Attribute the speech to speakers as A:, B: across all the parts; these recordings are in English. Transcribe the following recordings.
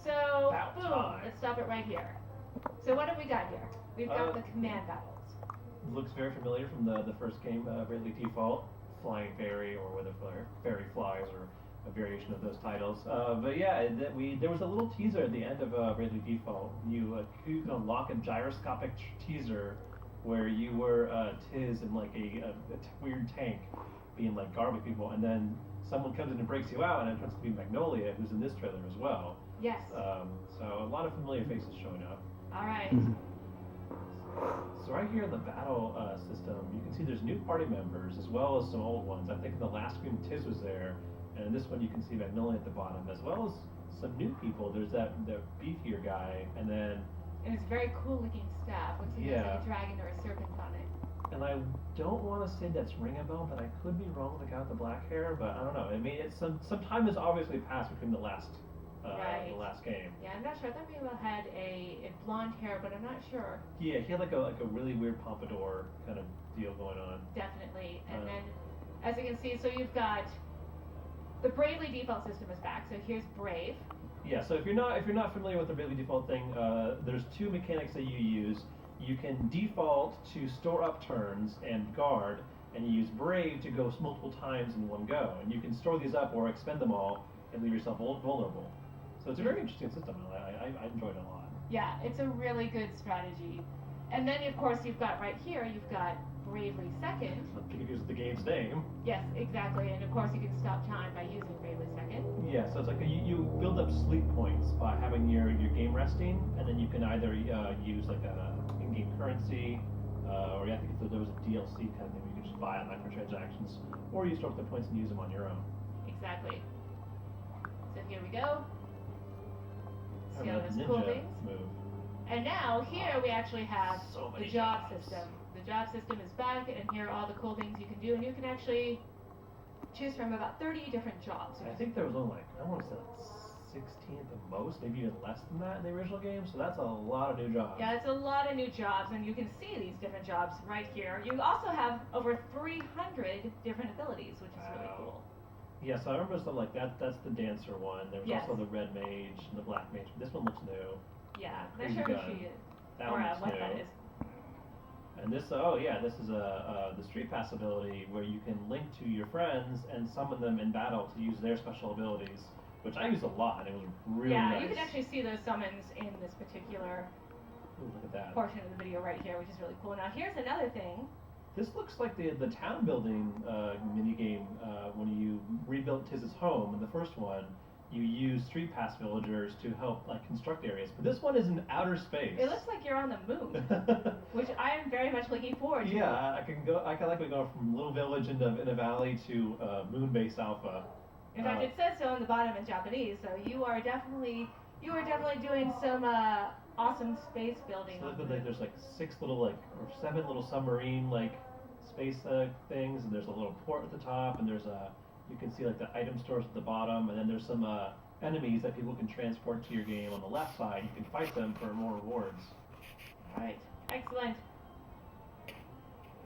A: So,
B: About
A: boom,
B: time.
A: let's stop it right here. So what have we got here? We've got the command battles.
B: Looks very familiar from the first game, Bravely Default, Flying Fairy, or whether Fairy Flies, or a variation of those titles. But yeah, there was a little teaser at the end of Bravely Default. You can unlock a gyroscopic teaser where you were Tiz in like a weird tank, being like guarding people, and then someone comes in and breaks you out, and it turns to be Magnolia, who's in this trailer as well.
A: Yes.
B: So a lot of familiar faces showing up.
A: All right.
B: So right here in the battle system, you can see there's new party members as well as some old ones. I think in the last game Tiz was there, and in this one you can see Magnolia at the bottom, as well as some new people. There's the beefier guy, and then
A: And it's very cool looking staff. Looks like there's like a dragon or a serpent on it.
B: and I don't want to say that's ring a bell, but I could be wrong with the guy with the black hair. But I don't know. I mean, it's some time has obviously passed between the last game.
A: Yeah, I'm not sure. I thought Ringwell had a blonde hair, but I'm not sure.
B: Yeah, he had like a really weird pompadour kind of deal going on.
A: Definitely. And then, as you can see, so you've got the Bravely default system is back. So here's Brave.
B: Yeah, so if you're not familiar with the Bravely Default thing, there's two mechanics that you use. You can default to store up turns and guard, and you use Brave to go multiple times in one go. And you can store these up or expend them all and leave yourself vulnerable. So it's a very interesting system. I enjoyed it a lot.
A: Yeah, it's a really good strategy. And then, of course, you've got right here, you've got Bravely Second.
B: Because the game's name.
A: Yes, exactly. And of course, you can stop time by using Bravely Second.
B: Yeah, so it's like you build up sleep points by having your game resting, and then you can either use like a in-game currency, or I think there was a DLC kind of thing where you could just buy on microtransactions, or you store up the points and use them on your own.
A: Exactly. So here we go. See
B: I
A: all
B: love
A: those
B: ninja
A: cool things.
B: move.
A: And now here we actually have
B: So
A: the
B: many
A: job
B: jobs.
A: system. The job system is back, and here are all the cool things you can do, and you can actually choose from about 30 different jobs.
B: I think there was only I want to say like 16 at the most, maybe even less than that in the original game. So that's a lot of new jobs.
A: Yeah, it's a lot of new jobs, and you can see these different jobs right here. You also have over 300 different abilities, which is really cool.
B: Yeah, so I remember stuff like that. That's the dancer one. There was
A: Yes.
B: also the red mage and the black mage. This one looks new.
A: Yeah, not
B: Crazy
A: sure who
B: gun.
A: she is,
B: That
A: or
B: one looks
A: what
B: new.
A: that is.
B: And this, this is the street pass ability where you can link to your friends and summon them in battle to use their special abilities, which I used a lot. It was really
A: Yeah,
B: nice.
A: you can actually see those summons in this particular
B: Ooh, look at that.
A: portion of the video right here, which is really cool. Now here's another thing.
B: This looks like the town building mini game when you rebuilt Tiz's home in the first one. You use street pass villagers to help like construct areas, but this one is in outer space.
A: It looks like you're on the moon, which I am very much looking forward to.
B: Yeah, I can likely go from little village in a valley to moon base alpha.
A: In fact, it says so on the bottom in Japanese, so you are definitely doing some awesome space building.
B: So there's like 7 little submarine like space things, and there's a little port at the top, and you can see like the item stores at the bottom, and then there's some enemies that people can transport to your game on the left side. You can fight them for more rewards.
A: All right, excellent.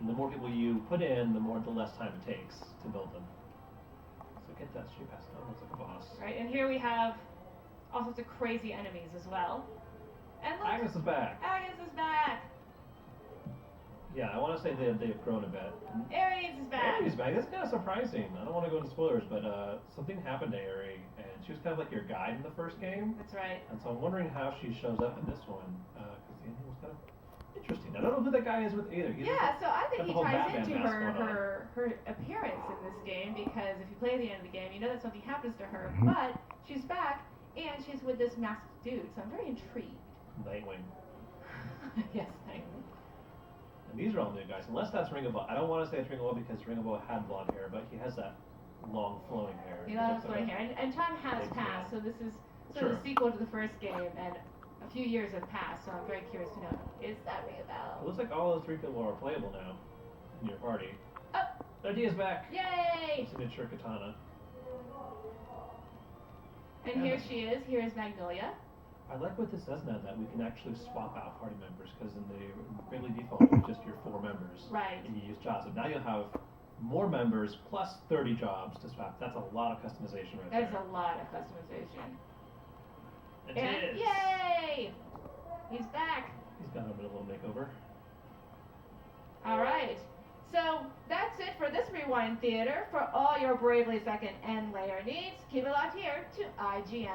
B: And the more people you put in, the less time it takes to build them. So get that street pass done. Looks like a boss.
A: Right, and here we have all sorts of crazy enemies as well. And look,
B: Agnes is back.
A: Agnes is back.
B: Yeah, I want to say they've grown a bit.
A: Aries is back.
B: Aries back. That's kind of surprising. I don't want to go into spoilers, but something happened to Aerie, and she was kind of like your guide in the first game.
A: That's right.
B: And so I'm wondering how she shows up in this one, because the ending was kind of interesting. I don't know who that guy is with either.
A: Yeah, so I think
B: got the
A: he
B: whole
A: ties
B: Batman
A: into
B: mask going on.
A: her appearance in this game, because if you play the end of the game, you know that something happens to her,
B: Mm-hmm.
A: but she's back and she's with this masked dude, so I'm very intrigued.
B: Nightwing.
A: Yes, Nightwing.
B: And these are all new guys, unless that's Ring of Bell. I don't want to say it's Ring of Bell because Ring of Bell had blonde hair, but he has that long flowing hair.
A: You know, that's flowing hair, and time has
B: Big
A: passed, so
B: deal.
A: this is
B: Sure.
A: the sequel to the first game, and a few years have passed, so I'm very curious to know, is that Ring a
B: It
A: Bell?
B: looks like all those 3 people are playable now in your party.
A: Oh,
B: Dia's back.
A: yay!
B: Signature katana.
A: And here she is, here is Magnolia.
B: I like what this does now, that we can actually swap out party members, because in the Bravely Default, it's just your 4 members.
A: Right.
B: And you use jobs. And now you'll have more members plus 30 jobs to swap. That's a lot of customization right
A: That's
B: there.
A: a lot of customization.
C: It
A: And
C: is.
A: yay! He's back.
B: He's got him in a little makeover.
A: All right. So that's it for this Rewind Theater. For all your Bravely Second and layer needs, keep it locked here to IGN.